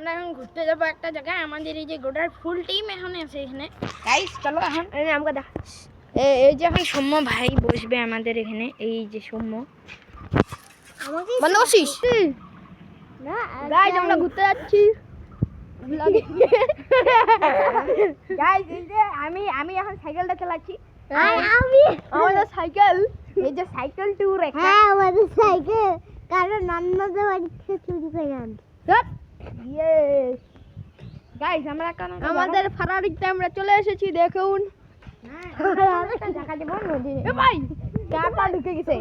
আমরা এখন ঘুরতে যাবো একটা জায়গায়। আমাদের এই যে গোটার ফুল টিম এখন আছে এখানে। গাইস চলো এখন আমাকে দেখ। এই যে এখন সৌম্য ভাই বসবে আমাদের এখানে। এই যে সৌম্য বন্ধ করছিস? গাইস আমরা ঘুরতে যাচ্ছি। গাইস এই যে আমি এখন সাইকেলটা চালাচ্ছি। আমাদের সাইকেল, এই যে সাইকেল ট্যুর একটা। হ্যাঁ আমাদের সাইকেল কারণ নন্নদের বাড়ি থেকে চুরি করে আনছি। ইয়েস গাইস আমরা এখন আমাদের ফারারিতে আমরা চলে এসেছি। দেখুন দেখা দেবো নদী। এ ভাই কার পা ঢুকে গেছে?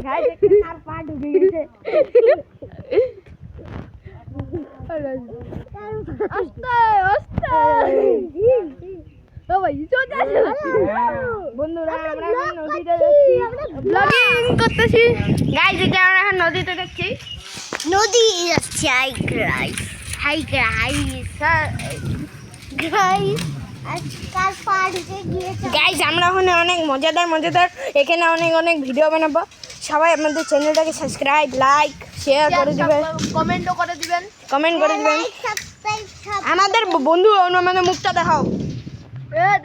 গাইস কার পা ঢুকে গেছে? আস্তে আস্তে ও ভাই সোজা বন্ধুরা আমরা এখন নদীতে যাচ্ছি, ব্লগিং করতেছি। গাইস এই যে আমরা এখন নদীতে যাচ্ছি। নদী যাচ্ছে আজকাল পাড়ে গিয়েছে। গাইস আমরা ওখানে অনেক মজাদার এখানে অনেক ভিডিও বানাবো। সবাই আমাদের চ্যানেলটাকে সাবস্ক্রাইব, লাইক, শেয়ার করে দিবেন, কমেন্টও করে দিবেন। আমাদের বন্ধু আমাদের মুখটা দেখাও।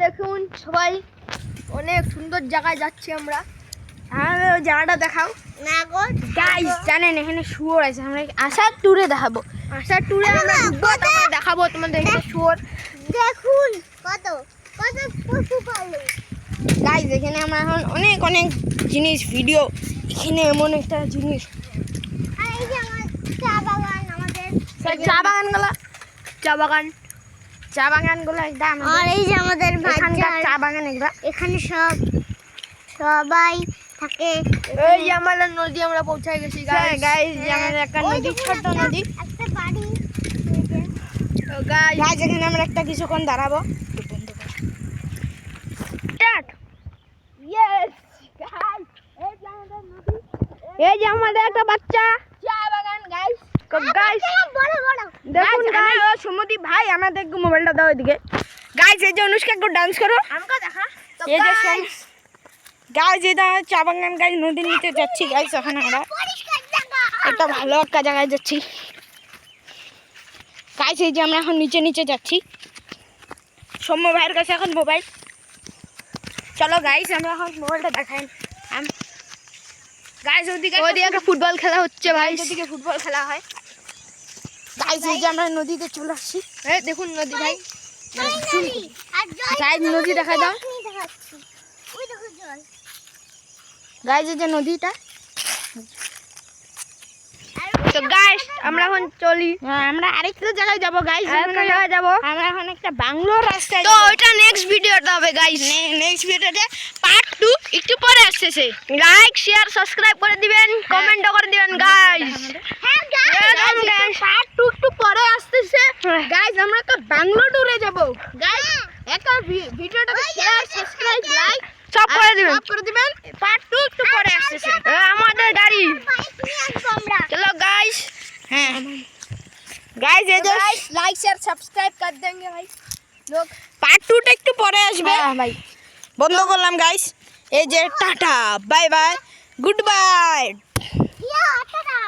দেখুন সবাই অনেক সুন্দর জায়গায় যাচ্ছি আমরা। আমাদের ওই জায়গাটা দেখাও না গো গাইস। জানেন এখানে শুয়োর আছে। আমরা আসার ট্যুরে দেখাবো। আসার ট্যুরে আমরা দেখাবো তোমাদের এখানে শুয়োর। দেখুন কত কত পশু পালন। গাইস এখানে আমরা এখন অনেক জিনিস ভিডিও। এখানে এমন একটা জিনিস আর এই যে আমার চা বাগান, আমাদের চা বাগানগুলো এটা আর আমাদের। এই যে আমাদের এখানকার বাজার, চা বাগান এগুলা। এখানে সবাই থাকে। এই যে আমাদের নদী আমরা পৌঁছে গেছি গাইস। যে আমাদের একটা ওই নদী, দেখুন ছোট্ট নদী। একটা বাড়ি। গাইস এখানে আমরা একটা কিছুক্ষণ দাঁড়াবো। স্টার্ট। ইয়েস গাইস এই যে আমাদের একটা বাচ্চা চা বাগান গাইস। গাইস বড় দেখুন গাইস সুমদীপ ভাই আমাদের একটু মোবাইলটা দাও এদিকে। গাইস এই যে অনুষ্কা একটু ডান্স করো। আমাকে দেখা। এই যে গাইস এটা চা বাগান গাইস। নদীর নিচে যাচ্ছি গাইস। ওখানে আমরা পরিষ্কার জায়গা। একটা ভালো একটা জায়গায় যাচ্ছি গাইস। এই যে আমরা এখন নিচে যাচ্ছি। সৌম্য ভাইয়ের কাছে এখন মোবাইল। চলো গাইস আমরা এখন মোবাইলটা দেখাই। গাইস ওদিকে ফুটবল খেলা হচ্ছে ভাই। ওদিকে ফুটবল খেলা হয় গাইস। এই যে আমরা নদীতে চলে আসছি। এই দেখুন নদী ভাই। গাইস নদী দেখাই দাও গাইস। এই যে নদীটা। তো গাইস আমরা এখন চলি। আমরা আরেকটা জায়গায় যাব গাইস। আরেকটা জায়গায় যাব আমরা এখন একটা বাংলোর রাস্তায়। তো ওটা নেক্সট ভিডিওতে হবে গাইস। নেক্সট ভিডিওতে পার্ট 2 একটু পরে আসছে। লাইক, শেয়ার, সাবস্ক্রাইব করে দিবেন, কমেন্টও করে দিবেন গাইস। হ্যাঁ গাইস পার্ট 2 একটু পরে আসছে গাইস। আমরা একটা বাংলো ট্যুরে যাব গাইস। একটা ভিডিওটাকে শেয়ার, সাবস্ক্রাইব, লাইক সব করে দিবেন। পার্ট 2 একটু পরে আসছে। আমাদের গাড়ি चलो गाइस। हैं गाइस ये जो लाइक शेयर सब्सक्राइब कर देंगे भाई लोग। पार्ट 2 টা একটু পরে আসবে ভাই। বন্ধ করলাম গাইস। এই যে tata, bye bye, good bye. Tata.